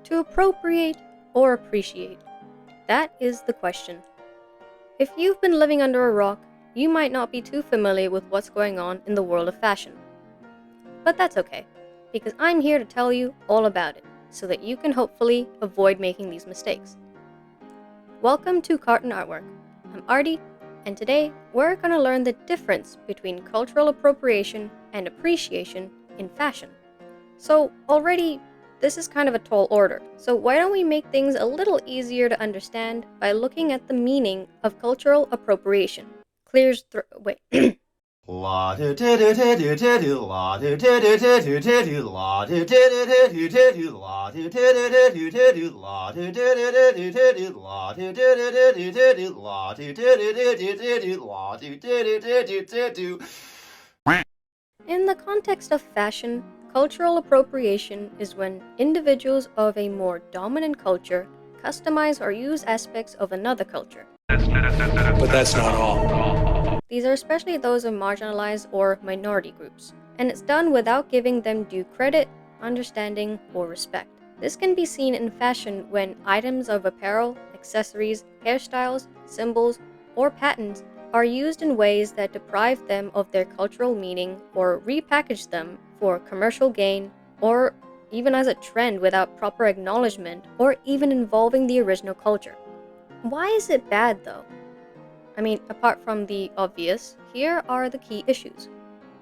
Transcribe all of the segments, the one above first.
To appropriate or appreciate? That is the question. If you've been living under a rock, you might not be too familiar with what's going on in the world of fashion. But that's okay, because I'm here to tell you all about it, so that you can hopefully avoid making these mistakes. Welcome to Carton Artwork. I'm Arty, and today we're going to learn the difference between cultural appropriation and appreciation in fashion. So already, this is kind of a tall order, so why don't we make things a little easier to understand by looking at the meaning of cultural appropriation. Wait. In the context of fashion, cultural appropriation is when individuals of a more dominant culture customize or use aspects of another culture. But that's not all. These are especially those of marginalized or minority groups, and it's done without giving them due credit, understanding, or respect. This can be seen in fashion when items of apparel, accessories, hairstyles, symbols, or patterns are used in ways that deprive them of their cultural meaning or repackage them for commercial gain, or even as a trend without proper acknowledgement or even involving the original culture. Why is it bad though? I mean, apart from the obvious, here are the key issues.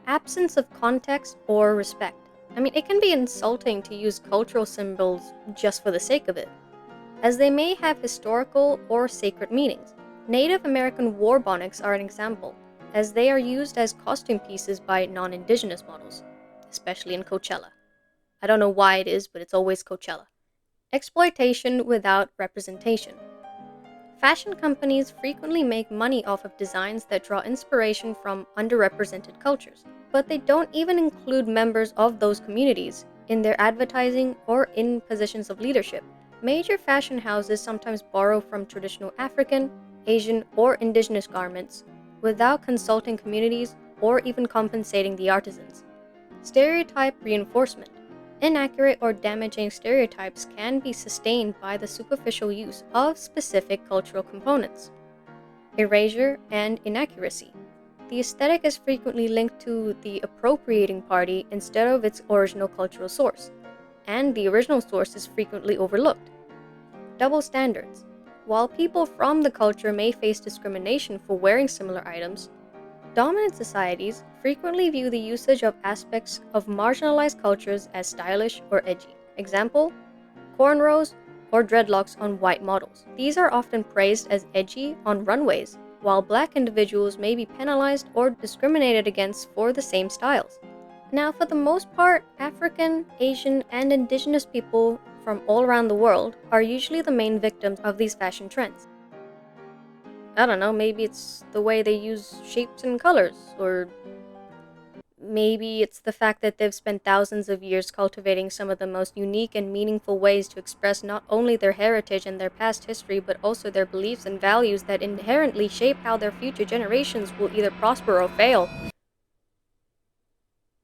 Absence of context or respect. I mean, it can be insulting to use cultural symbols just for the sake of it, as they may have historical or sacred meanings. Native American war bonnets are an example, as they are used as costume pieces by non-indigenous models, especially in Coachella. I don't know why it is, but it's always Coachella. Exploitation without representation. Fashion companies frequently make money off of designs that draw inspiration from underrepresented cultures, but they don't even include members of those communities in their advertising or in positions of leadership. Major fashion houses sometimes borrow from traditional African, Asian, or indigenous garments without consulting communities or even compensating the artisans. Stereotype reinforcement. Inaccurate or damaging stereotypes can be sustained by the superficial use of specific cultural components. Erasure and inaccuracy. The aesthetic is frequently linked to the appropriating party instead of its original cultural source, and the original source is frequently overlooked. Double standards. While people from the culture may face discrimination for wearing similar items, dominant societies frequently view the usage of aspects of marginalized cultures as stylish or edgy. Example, cornrows or dreadlocks on white models. These are often praised as edgy on runways, while black individuals may be penalized or discriminated against for the same styles. Now, for the most part, African, Asian, and indigenous people from all around the world are usually the main victims of these fashion trends. I don't know, maybe it's the way they use shapes and colors, or maybe it's the fact that they've spent thousands of years cultivating some of the most unique and meaningful ways to express not only their heritage and their past history, but also their beliefs and values that inherently shape how their future generations will either prosper or fail.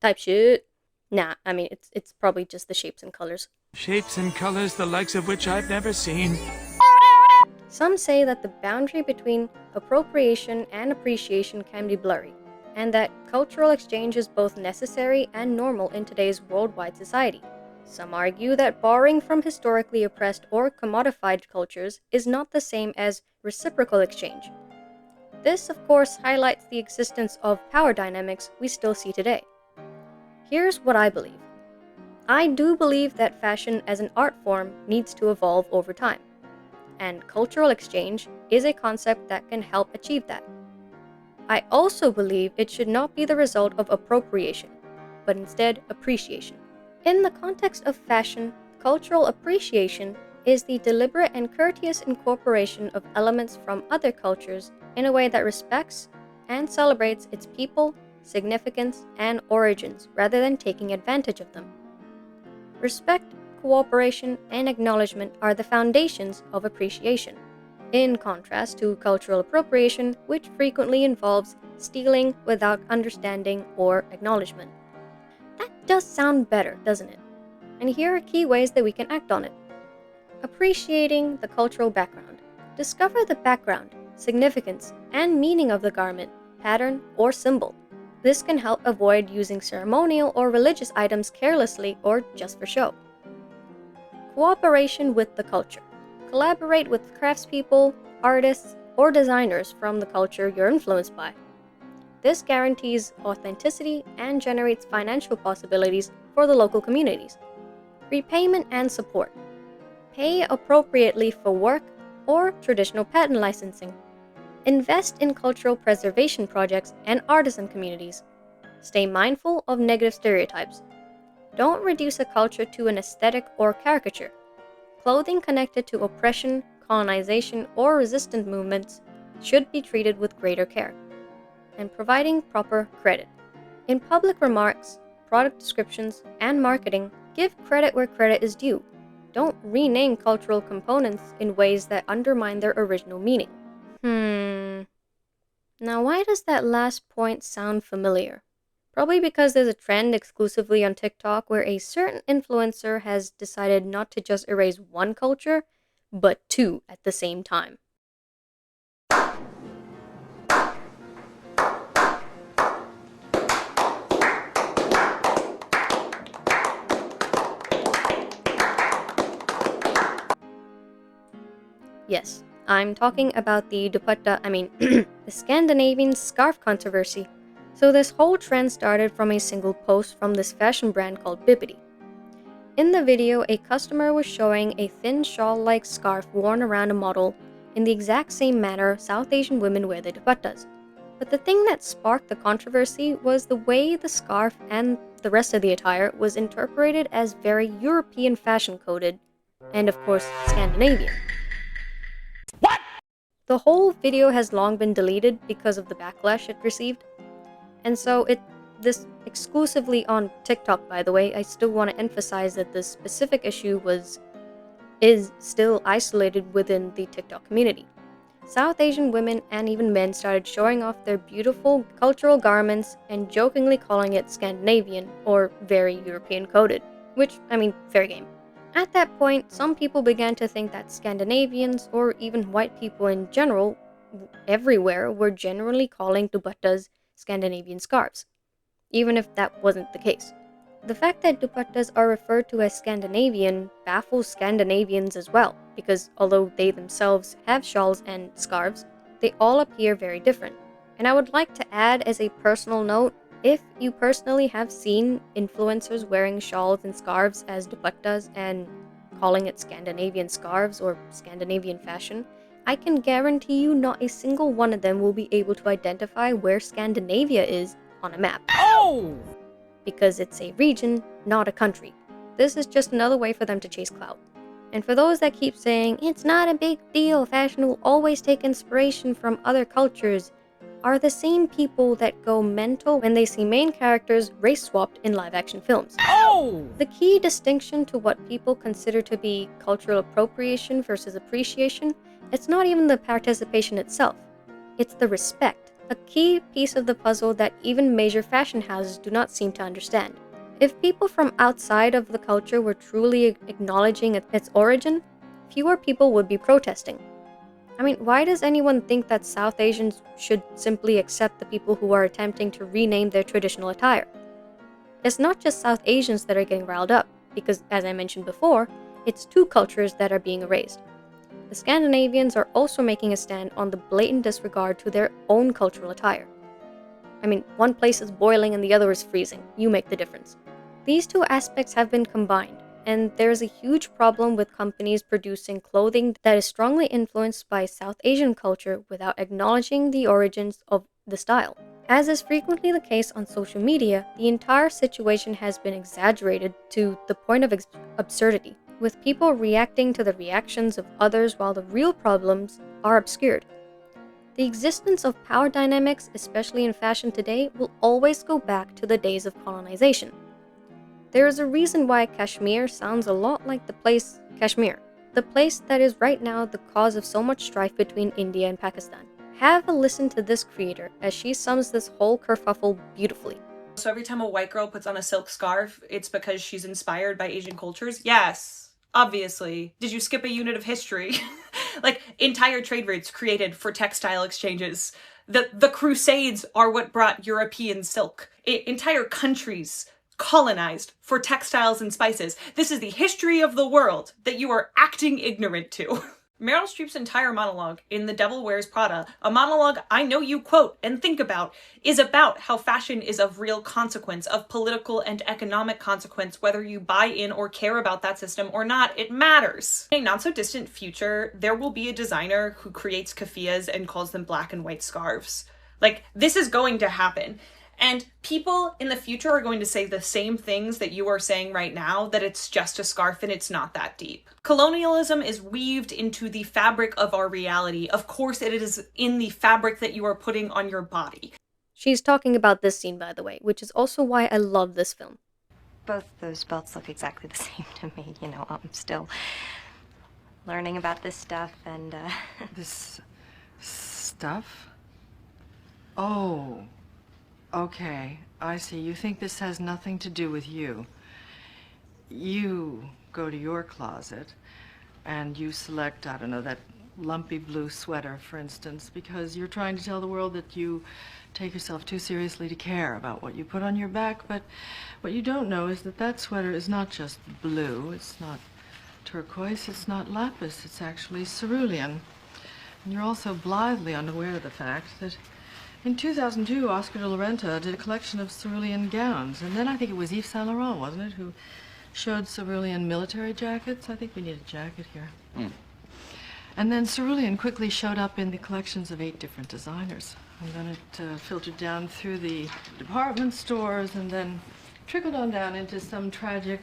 Type shit. Nah, I mean, it's probably just the shapes and colors. Shapes and colors the likes of which I've never seen. Some say that the boundary between appropriation and appreciation can be blurry, and that cultural exchange is both necessary and normal in today's worldwide society. Some argue that borrowing from historically oppressed or commodified cultures is not the same as reciprocal exchange. This, of course, highlights the existence of power dynamics we still see today. Here's what I believe. I do believe that fashion as an art form needs to evolve over time, and cultural exchange is a concept that can help achieve that. I also believe it should not be the result of appropriation, but instead appreciation. In the context of fashion, cultural appreciation is the deliberate and courteous incorporation of elements from other cultures in a way that respects and celebrates its people, significance, and origins rather than taking advantage of them. Respect, cooperation, and acknowledgement are the foundations of appreciation, in contrast to cultural appropriation, which frequently involves stealing without understanding or acknowledgement. That does sound better, doesn't it? And here are key ways that we can act on it. Appreciating the cultural background. Discover the background, significance, and meaning of the garment, pattern, or symbol. This can help avoid using ceremonial or religious items carelessly or just for show. Cooperation with the culture. Collaborate with craftspeople, artists, or designers from the culture you're influenced by. This guarantees authenticity and generates financial possibilities for the local communities. Repayment and support. Pay appropriately for work or traditional patent licensing. Invest in cultural preservation projects and artisan communities. Stay mindful of negative stereotypes. Don't reduce a culture to an aesthetic or caricature. Clothing connected to oppression, colonization, or resistance movements should be treated with greater care. And providing proper credit. In public remarks, product descriptions, and marketing, give credit where credit is due. Don't rename cultural components in ways that undermine their original meaning. Now why does that last point sound familiar? Probably because there's a trend exclusively on TikTok where a certain influencer has decided not to just erase one culture, but two at the same time. Yes, I'm talking about the the Scandinavian scarf controversy. So this whole trend started from a single post from this fashion brand called Bibbidi. In the video, a customer was showing a thin shawl-like scarf worn around a model in the exact same manner South Asian women wear their dupattas. But the thing that sparked the controversy was the way the scarf and the rest of the attire was interpreted as very European fashion coded, and of course, Scandinavian. What? The whole video has long been deleted because of the backlash it received. And so this exclusively on TikTok, by the way. I still want to emphasize that this specific issue is still isolated within the TikTok community. South Asian women and even men started showing off their beautiful cultural garments and jokingly calling it Scandinavian or very European coded, which, fair game. At that point, some people began to think that Scandinavians, or even white people in general, everywhere, were generally calling dupattas Scandinavian scarves, even if that wasn't the case. The fact that dupattas are referred to as Scandinavian baffles Scandinavians as well, because although they themselves have shawls and scarves, they all appear very different. And I would like to add as a personal note, if you personally have seen influencers wearing shawls and scarves as dupattas and calling it Scandinavian scarves or Scandinavian fashion, I can guarantee you not a single one of them will be able to identify where Scandinavia is on a map. Oh! Because it's a region, not a country. This is just another way for them to chase clout. And for those that keep saying, it's not a big deal, fashion will always take inspiration from other cultures, are the same people that go mental when they see main characters race-swapped in live-action films. Oh! The key distinction to what people consider to be cultural appropriation versus appreciation, it's not even the participation itself. It's the respect, a key piece of the puzzle that even major fashion houses do not seem to understand. If people from outside of the culture were truly acknowledging its origin, fewer people would be protesting. Why does anyone think that South Asians should simply accept the people who are attempting to rename their traditional attire? It's not just South Asians that are getting riled up, because, as I mentioned before, it's two cultures that are being erased. The Scandinavians are also making a stand on the blatant disregard to their own cultural attire. One place is boiling and the other is freezing. You make the difference. These two aspects have been combined, and there's a huge problem with companies producing clothing that is strongly influenced by South Asian culture without acknowledging the origins of the style. As is frequently the case on social media, the entire situation has been exaggerated to the point of absurdity, with people reacting to the reactions of others while the real problems are obscured. The existence of power dynamics, especially in fashion today, will always go back to the days of colonization. There is a reason why Kashmir sounds a lot like the place Kashmir, the place that is right now the cause of so much strife between India and Pakistan. Have a listen to this creator as she sums this whole kerfuffle beautifully. So every time a white girl puts on a silk scarf, it's because she's inspired by Asian cultures? Yes. Obviously. Did you skip a unit of history? Like, entire trade routes created for textile exchanges. The Crusades are what brought European silk. Entire countries colonized for textiles and spices. This is the history of the world that you are acting ignorant to. Meryl Streep's entire monologue in The Devil Wears Prada, a monologue I know you quote and think about, is about how fashion is of real consequence, of political and economic consequence, whether you buy in or care about that system or not, it matters. In a not so distant future, there will be a designer who creates keffiyehs and calls them black and white scarves. Like, this is going to happen. And people in the future are going to say the same things that you are saying right now, that it's just a scarf and it's not that deep. Colonialism is weaved into the fabric of our reality. Of course, it is in the fabric that you are putting on your body. She's talking about this scene, by the way, which is also why I love this film. Both those belts look exactly the same to me. You know, I'm still learning about this stuff and, This stuff? Oh. Okay, I see. You think this has nothing to do with you. You go to your closet and you select, I don't know, that lumpy blue sweater, for instance, because you're trying to tell the world that you take yourself too seriously to care about what you put on your back. But what you don't know is that that sweater is not just blue, it's not turquoise, it's not lapis, it's actually cerulean. And you're also blithely unaware of the fact that in 2002, Oscar de la Renta did a collection of cerulean gowns, and then I think it was Yves Saint Laurent, wasn't it, who showed cerulean military jackets? I think we need a jacket here. And then cerulean quickly showed up in the collections of 8 different designers. And then it filtered down through the department stores and then trickled on down into some tragic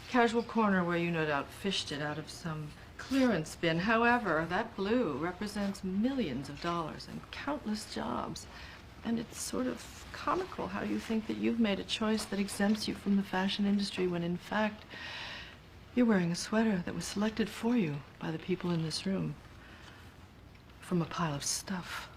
casual corner where you no doubt fished it out of some clearance bin. However, that blue represents millions of dollars and countless jobs. And it's sort of comical how you think that you've made a choice that exempts you from the fashion industry when in fact you're wearing a sweater that was selected for you by the people in this room from a pile of stuff.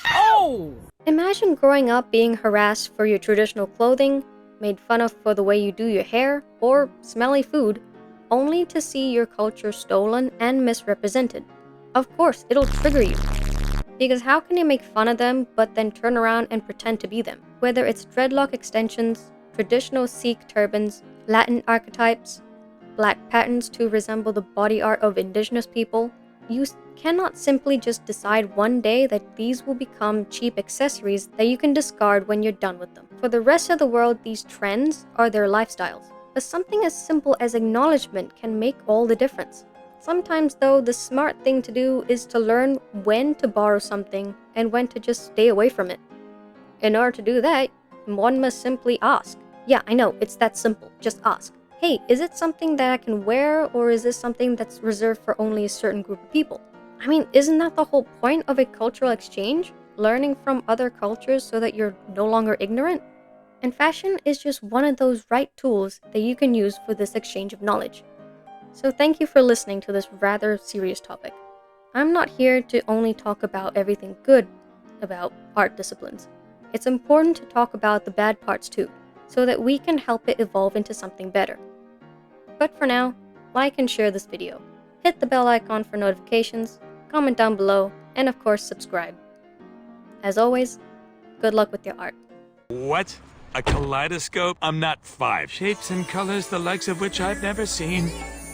Oh! Imagine growing up being harassed for your traditional clothing, made fun of for the way you do your hair, or smelly food, only to see your culture stolen and misrepresented. Of course, it'll trigger you. Because how can you make fun of them but then turn around and pretend to be them? Whether it's dreadlock extensions, traditional Sikh turbans, Latin archetypes, black patterns to resemble the body art of indigenous people, you cannot simply just decide one day that these will become cheap accessories that you can discard when you're done with them. For the rest of the world, these trends are their lifestyles. But something as simple as acknowledgement can make all the difference. Sometimes, though, the smart thing to do is to learn when to borrow something and when to just stay away from it. In order to do that, one must simply ask. Yeah, I know, it's that simple. Just ask. Hey, is it something that I can wear, or is this something that's reserved for only a certain group of people? I mean, isn't that the whole point of a cultural exchange? Learning from other cultures so that you're no longer ignorant? And fashion is just one of those right tools that you can use for this exchange of knowledge. So thank you for listening to this rather serious topic. I'm not here to only talk about everything good about art disciplines. It's important to talk about the bad parts too, so that we can help it evolve into something better. But for now, like and share this video. Hit the bell icon for notifications, comment down below, and of course subscribe. As always, good luck with your art. What? A kaleidoscope? I'm not 5. Shapes and colors the likes of which I've never seen.